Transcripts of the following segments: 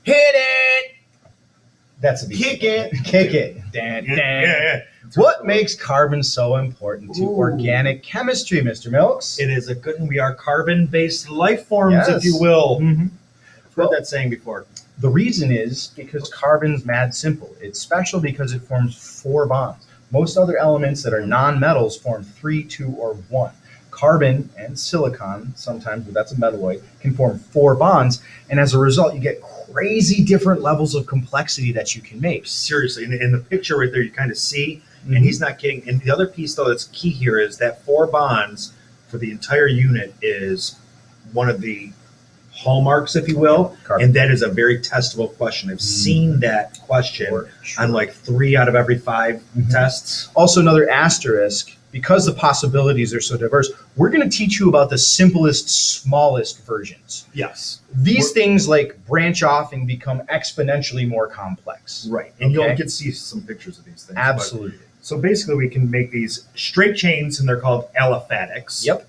Hit it! That's a beat. Kick it. Kick it. Dan, dan. Yeah. What makes carbon so important to organic chemistry, Mr. Milks? It is a good one. We are carbon-based life forms, Yes. if you will. Mm-hmm. I've heard that saying before. The reason is because carbon's mad simple. It's special because it forms 4 bonds. Most other elements that are non-metals form 3, 2, or 1. Carbon and silicon, sometimes, but that's a metalloid, can form 4 bonds. And as a result, you get crazy different levels of complexity that you can make. Seriously, in the picture right there, you kind of see, and he's not kidding. And the other piece, though, that's key here is that 4 bonds for the entire unit is one of the hallmarks, if you will. Carbon. And that is a very testable question. I've seen that question on like 3 out of every 5 tests. Also, another asterisk, because the possibilities are so diverse, we're going to teach you about the simplest, smallest versions. Yes. These things like branch off and become exponentially more complex. Right. And Okay. you'll get to see some pictures of these things. Absolutely. So basically, we can make these straight chains, and they're called aliphatics. Yep.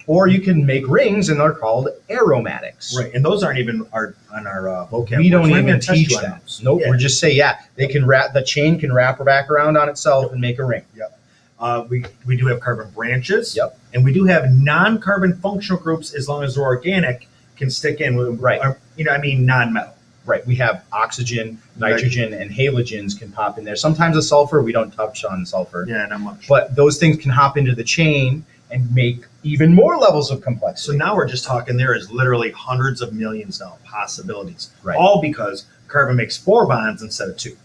Or you can make rings, and they're called aromatics. Right. And those aren't even on our vocab. We don't We're not even gonna test teach you on that. those. Nope. Yeah. We're just say, they can wrap, the chain can wrap back around on itself and make a ring. Yep. We do have carbon branches. Yep. And we do have non-carbon functional groups as long as they're organic can stick in with non-metal. Right. We have oxygen, nitrogen, and halogens can pop in there. Sometimes a sulfur, we don't touch on sulfur. Yeah, not much. But those things can hop into the chain and make even more levels of complexity. So now we're just talking, there is literally hundreds of millions now of possibilities. Right. All because carbon makes 4 bonds instead of 2.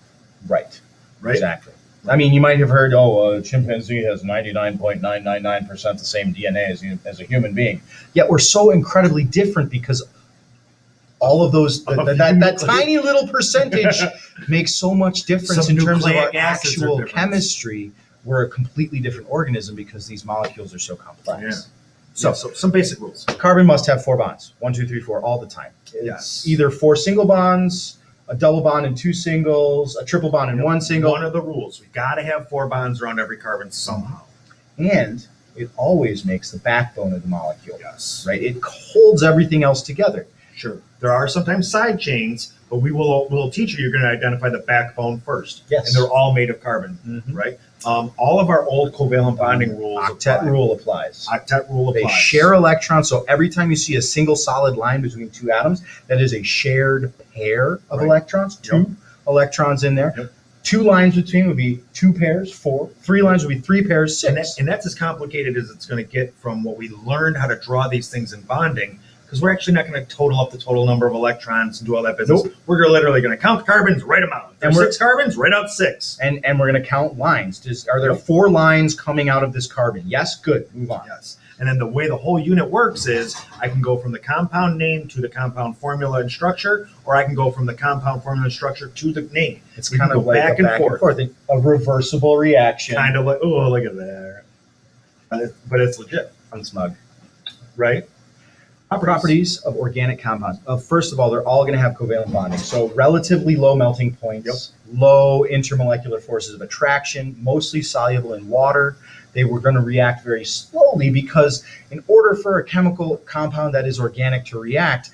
Right. Right? Exactly. I mean, you might have heard, a chimpanzee has 99.999% the same DNA as a human being. Yet we're so incredibly different because all of those, that tiny little percentage makes so much difference Some in terms of our nucleic acids are actual different. chemistry. We're a completely different organism because these molecules are so complex. Yeah. So, So some basic rules. carbon must have 4 bonds, 1, 2, 3, 4, all the time. It's Yes. either 4 single bonds, a double bond and 2 singles, a triple bond and 1 single. One of the rules. We got to have 4 bonds around every carbon somehow. And it always makes the backbone of the molecule. Yes. Right? It holds everything else together. Sure. There are sometimes side chains, but we'll teach you. You're going to identify the backbone first. Yes. And they're all made of carbon, right? All of our old covalent bonding rules Octet apply. rule applies. Octet rule They applies. share electrons, so every time you see a single solid line between 2 atoms, that is a shared pair of Right. electrons, 2 electrons in there. Yep. 2 lines between would be 2 pairs, 4. 3 lines would be 3 pairs, 6. And that's as complicated as it's going to get from what we learned how to draw these things in bonding, because we're actually not going to total up the total number of electrons and do all that business. Nope. We're literally going to count carbons, write them out. And There's we're- 6 carbons, write out 6. And we're going to count lines. Are there 4 lines coming out of this carbon? Yes, good. Move on. Yes. And then the way the whole unit works is I can go from the compound name to the compound formula and structure, or I can go from the compound formula and structure to the name. It's We kind can of go like back a and forth. a reversible reaction. Kind of like, oh, look at that. But it's legit, Unsmug. right? Properties of organic compounds. First of all, they're all going to have covalent bonding. So relatively low melting points, low intermolecular forces of attraction, mostly soluble in water. They were going to react very slowly because in order for a chemical compound that is organic to react,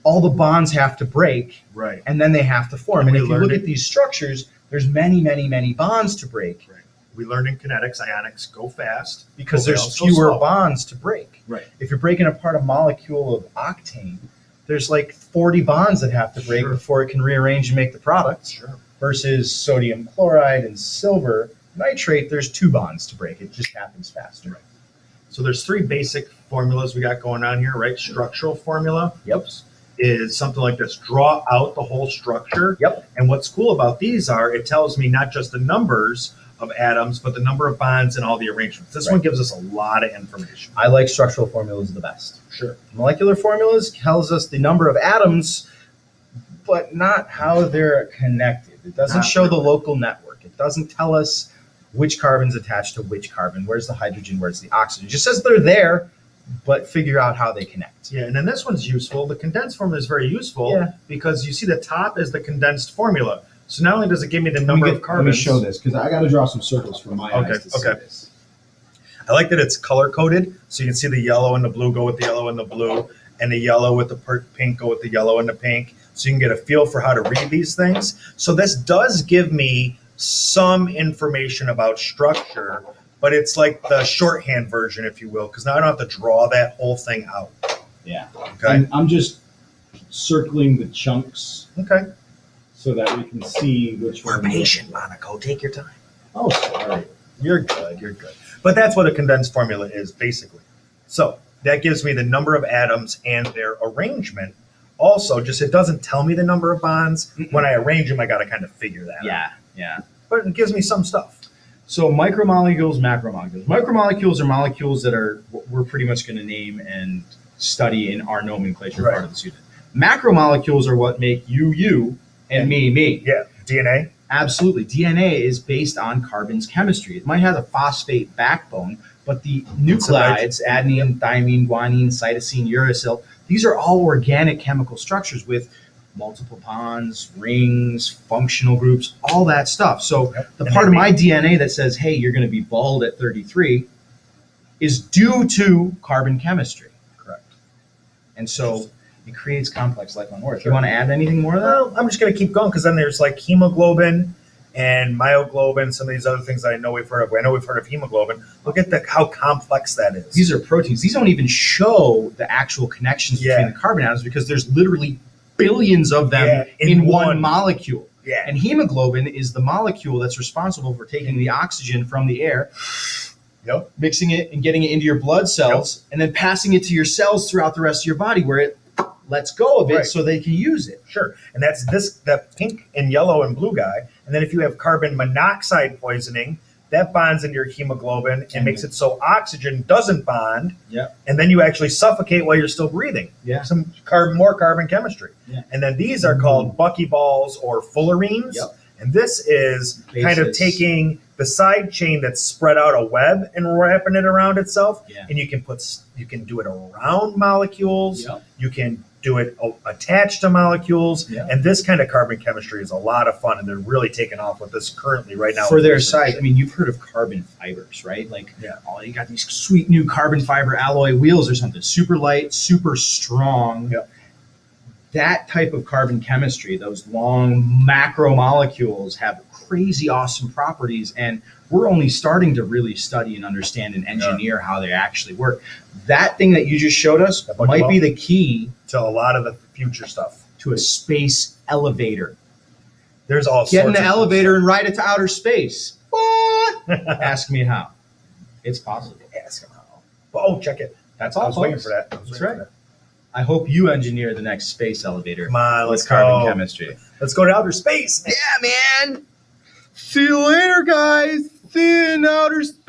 all the bonds have to break Right. and then they have to form. And And we if you look learned at these structures, there's many, many, many bonds to break Right. We learned in kinetics, ionics go fast because Covalent there's so fewer slow. bonds to break. Right. If you're breaking apart a molecule of octane, there's like 40 bonds that have to break Sure. before it can rearrange and make the product. Sure. Versus sodium chloride and silver nitrate, there's 2 bonds to break. It just happens faster. Right. So there's 3 basic formulas we got going on here, right? Structural formula Yep. is something like this. Draw out the whole structure. Yep. And what's cool about these are it tells me not just the numbers of atoms, but the number of bonds and all the arrangements. This one gives us a lot of information. I like structural formulas the best. Sure. Molecular formulas tells us the number of atoms, but not how they're connected. It doesn't Not show the really. local network. It doesn't tell us which carbon's attached to which carbon. Where's the hydrogen? Where's the oxygen? It just says they're there, but figure out how they connect. Yeah, and then this one's useful. The condensed formula is very useful Yeah. because you see the top is the condensed formula. So not only does it give me the number of carbons. Let me show this because I got to draw some circles for my Okay, eyes to see okay. this. I like that it's color coded, so you can see the yellow and the blue go with the yellow and the blue, and the yellow with the pink go with the yellow and the pink. so you can get a feel for how to read these things. So this does give me some information about structure, but it's like the shorthand version, if you will, because now I don't have to draw that whole thing out. Yeah. Okay. And I'm just circling the chunks Okay. so that we can see which We're one. patient, Monaco. Take your time. Oh, sorry. You're good. You're good. But that's what a condensed formula is, basically. So that gives me the number of atoms and their arrangement. Also, just it doesn't tell me the number of bonds. When I arrange them, I got to kind of figure that out. Yeah. But it gives me some stuff. So micromolecules, macromolecules. Micromolecules are molecules that are what we're pretty much going to name and study in our nomenclature Right. part of this unit. Macromolecules are what make you, and me. Yeah. DNA. Absolutely. DNA is based on carbon's chemistry. It might have a phosphate backbone, but the nucleides, adenine, thymine, guanine, cytosine, uracil, these are all organic chemical structures with multiple bonds, rings, functional groups, all that stuff. So the part of my DNA that says, hey, you're going to be bald at 33 is due to carbon chemistry. Correct. And so it creates complex life on Earth. Sure. You want to add anything more to that? Well, I'm just going to keep going because then there's like hemoglobin and myoglobin, some of these other things that I know we've heard of. I know we've heard of hemoglobin. Look at how complex that is. These are proteins. These don't even show the actual connections between the carbon atoms because there's literally billions of them in one molecule. Yeah. And hemoglobin is the molecule that's responsible for taking the oxygen from the air, mixing it and getting it into your blood cells, and then passing it to your cells throughout the rest of your body where it lets go of it so they can use it. Sure. And that's that pink and yellow and blue guy. And then if you have carbon monoxide poisoning, that bonds into your hemoglobin and makes it so oxygen doesn't bond. Yeah. And then you actually suffocate while you're still breathing. Yeah. Some more carbon chemistry. Yeah. And then these are called buckyballs or fullerenes. Yep. And this is kind of taking the side chain that's spread out a web and wrapping it around itself. Yeah. And you can do it around molecules. Yep. You can do it attached to molecules. Yeah. And this kind of carbon chemistry is a lot of fun. And they're really taking off with this currently right now. For their size, I mean, you've heard of carbon fibers, right? Like, you got these sweet new carbon fiber alloy wheels or something, super light, super strong. Yep. That type of carbon chemistry, those long macromolecules have crazy awesome properties, and we're only starting to really study and understand and engineer how they actually work. That thing that you just showed us might be the key to a lot of the future stuff. To a space elevator. There's all Get in sorts the of elevator and ride it to outer space. What? Ask me how. It's possible. Ask them how. Oh, check it. That's I all. was waiting for that. That's right. I hope you engineer the next space elevator. Come on, let's with carbon go. chemistry. Let's go to outer space. Yeah, man. See you later, guys. See you in outer space.